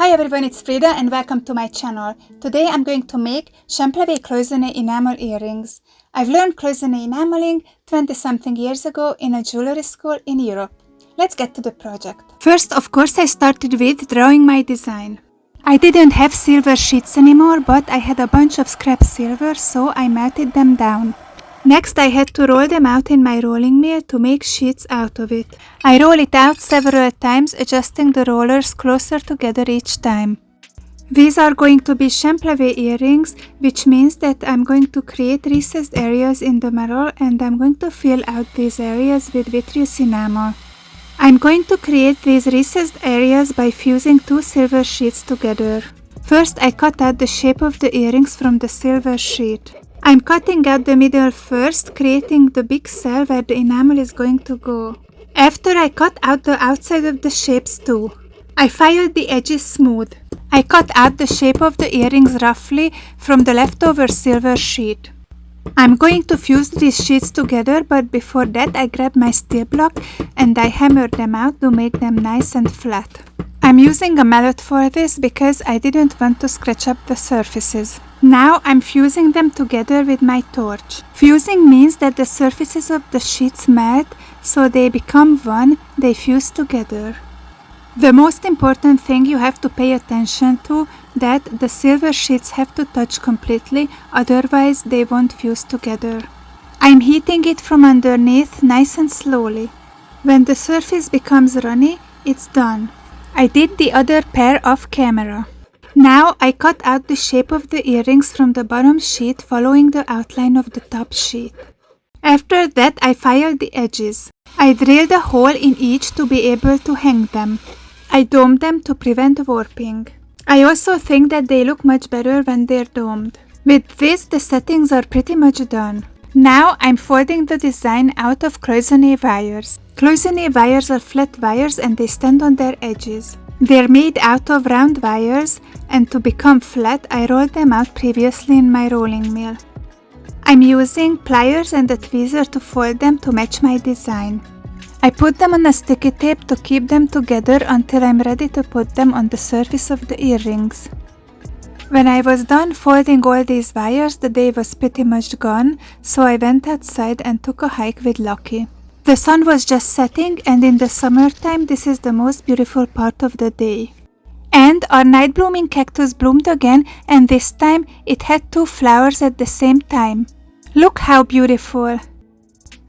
Hi everyone, it's Frida and welcome to my channel. Today I'm going to make Champleve Cloisonne Enamel earrings. I've learned Cloisonne enameling 20-something years ago in a jewelry school in Europe. Let's get to the project. First, of course, I started with drawing my design. I didn't have silver sheets anymore, but I had a bunch of scrap silver, so I melted them down. Next, I had to roll them out in my rolling mill to make sheets out of it. I roll it out several times, adjusting the rollers closer together each time. These are going to be Champleve earrings, which means that I'm going to create recessed areas in the middle and I'm going to fill out these areas with vitreous enamel. I'm going to create these recessed areas by fusing two silver sheets together. First, I cut out the shape of the earrings from the silver sheet. I'm cutting out the middle first, creating the big cell where the enamel is going to go. After, I cut out the outside of the shapes too. I filed the edges smooth. I cut out the shape of the earrings roughly from the leftover silver sheet. I'm going to fuse these sheets together, but before that I grabbed my steel block and I hammered them out to make them nice and flat. I'm using a mallet for this because I didn't want to scratch up the surfaces. Now I'm fusing them together with my torch. Fusing means that the surfaces of the sheets melt, so they become one, they fuse together. The most important thing you have to pay attention to that the silver sheets have to touch completely, otherwise they won't fuse together. I'm heating it from underneath nice and slowly. When the surface becomes runny, it's done. I did the other pair off camera. Now I cut out the shape of the earrings from the bottom sheet following the outline of the top sheet. After that I filed the edges. I drilled a hole in each to be able to hang them. I domed them to prevent warping. I also think that they look much better when they're domed. With this, the settings are pretty much done. Now I'm folding the design out of Cloisonne wires. Cloisonne wires are flat wires and they stand on their edges. They're made out of round wires, and to become flat I rolled them out previously in my rolling mill. I'm using pliers and a tweezer to fold them to match my design. I put them on a sticky tape to keep them together until I'm ready to put them on the surface of the earrings. When I was done folding all these wires, the day was pretty much gone, so I went outside and took a hike with Lucky. The sun was just setting, and in the summertime this is the most beautiful part of the day. And our night blooming cactus bloomed again, and this time it had two flowers at the same time. Look how beautiful!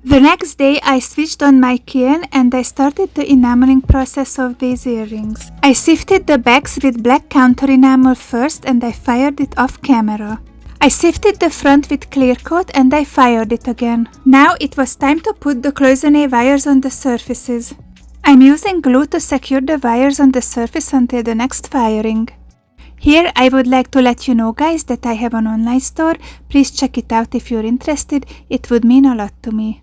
The next day I switched on my kiln and I started the enameling process of these earrings. I sifted the backs with black counter enamel first and I fired it off camera. I sifted the front with clear coat and I fired it again. Now it was time to put the Cloisonne wires on the surfaces. I'm using glue to secure the wires on the surface until the next firing. Here I would like to let you know guys that I have an online store. Please check it out if you're interested, it would mean a lot to me.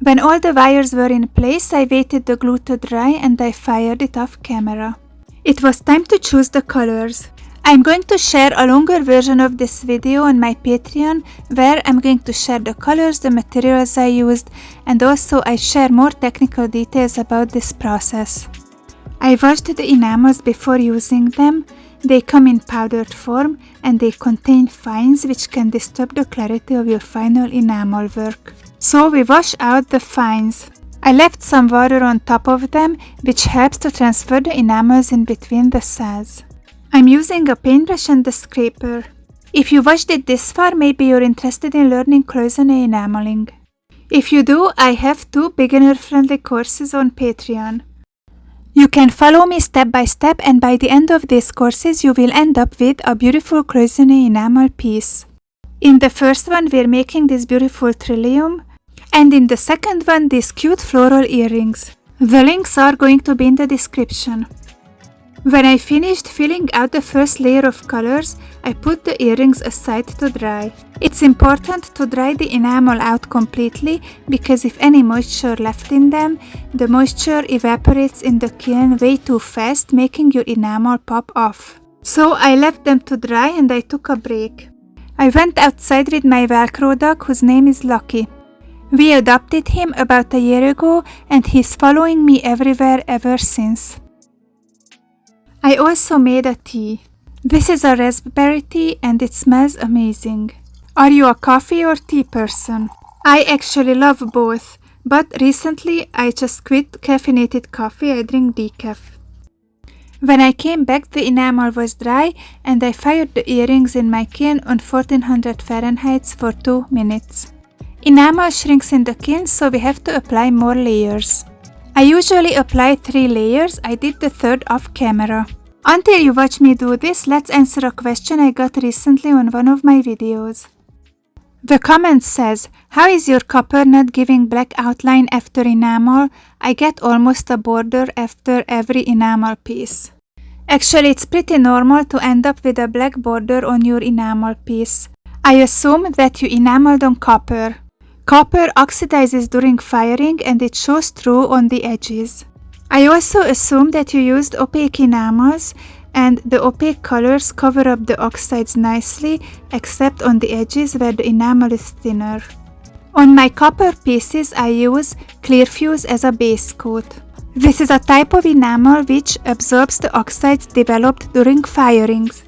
When all the wires were in place, I waited the glue to dry and I fired it off camera. It was time to choose the colors. I'm going to share a longer version of this video on my Patreon, where I'm going to share the colors, the materials I used, and also I share more technical details about this process. I washed the enamels before using them. They come in powdered form and they contain fines which can disturb the clarity of your final enamel work. So we wash out the fines. I left some water on top of them, which helps to transfer the enamels in between the cells. I'm using a paintbrush and a scraper. If you watched it this far, maybe you're interested in learning Cloisonne enameling. If you do, I have 2 beginner-friendly courses on Patreon. You can follow me step by step, and by the end of these courses you will end up with a beautiful Cloisonne enamel piece. In the first one we're making this beautiful trillium, and in the second one these cute floral earrings. The links are going to be in the description. When I finished filling out the first layer of colors, I put the earrings aside to dry. It's important to dry the enamel out completely because if any moisture left in them, the moisture evaporates in the kiln way too fast, making your enamel pop off. So I left them to dry and I took a break. I went outside with my Velcro dog whose name is Lucky. We adopted him about a year ago and he's following me everywhere ever since. I also made a tea. This is a raspberry tea and it smells amazing. Are you a coffee or tea person? I actually love both, but recently I just quit caffeinated coffee, I drink decaf. When I came back, the enamel was dry and I fired the earrings in my kiln on 1400 Fahrenheit for 2 minutes. Enamel shrinks in the kiln, so we have to apply more layers. I usually apply 3 layers, I did the third off camera. Until you watch me do this, let's answer a question I got recently on one of my videos. The comment says, how is your copper not giving black outline after enamel? I get almost a border after every enamel piece. Actually, it's pretty normal to end up with a black border on your enamel piece. I assume that you enameled on copper. Copper oxidizes during firing and it shows through on the edges. I also assume that you used opaque enamels and the opaque colors cover up the oxides nicely, except on the edges where the enamel is thinner. On my copper pieces, I use clear fuse as a base coat. This is a type of enamel which absorbs the oxides developed during firings.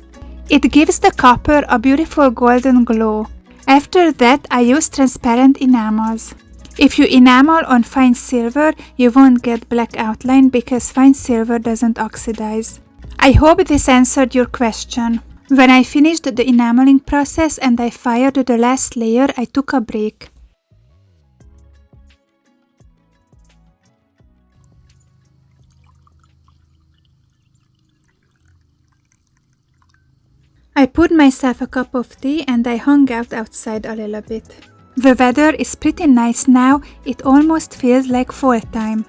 It gives the copper a beautiful golden glow. After that, I use transparent enamels. If you enamel on fine silver, you won't get black outline because fine silver doesn't oxidize. I hope this answered your question. When I finished the enameling process and I fired the last layer, I took a break. I poured myself a cup of tea and I hung out outside a little bit. The weather is pretty nice now, it almost feels like fall time.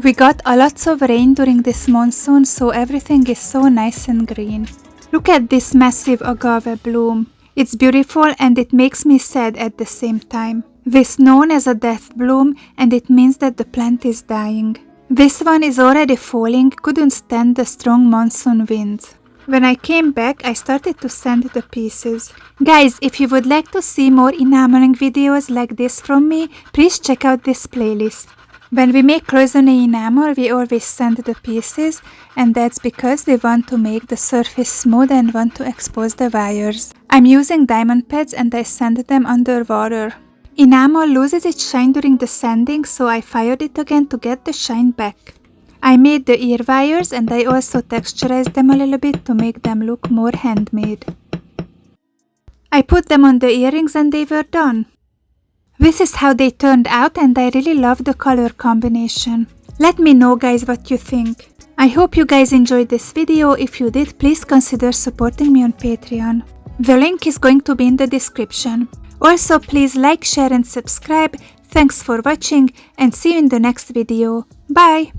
We got a lots of rain during this monsoon, so everything is so nice and green. Look at this massive agave bloom. It's beautiful and it makes me sad at the same time. This is known as a death bloom and it means that the plant is dying. This one is already falling, couldn't stand the strong monsoon winds. When I came back, I started to sand the pieces. Guys, if you would like to see more enameling videos like this from me, please check out this playlist. When we make Cloisonne enamel, we always sand the pieces, and that's because we want to make the surface smooth and want to expose the wires. I'm using diamond pads and I sand them underwater. Enamel loses its shine during the sanding, so I fired it again to get the shine back. I made the ear wires and I also texturized them a little bit to make them look more handmade. I put them on the earrings and they were done. This is how they turned out and I really love the color combination. Let me know guys what you think. I hope you guys enjoyed this video. If you did, please consider supporting me on Patreon. The link is going to be in the description. Also, please like, share and subscribe. Thanks for watching and see you in the next video. Bye!